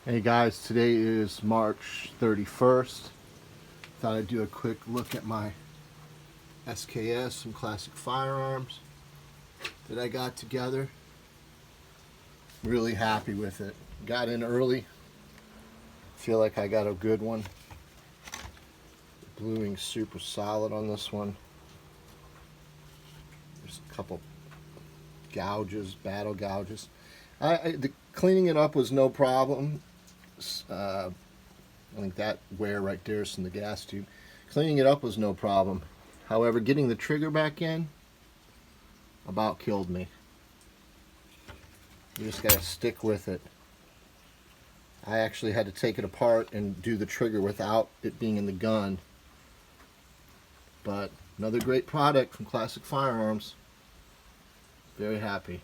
Hey guys, today is March 31st. Thought I'd do a quick look at my SKS, some classic firearms that I got together. Really happy with it. Got in early. Feel like I got a good one. The bluing's super solid on this one. There's a couple gouges, battle gouges. The cleaning it up was no problem. I think that wear right there is in the gas tube. Cleaning it up was no problem. However, getting the trigger back in about killed me. You just gotta stick with it. I actually had to take it apart and do the trigger without it being in the gun. But another great product from Classic Firearms. Very happy.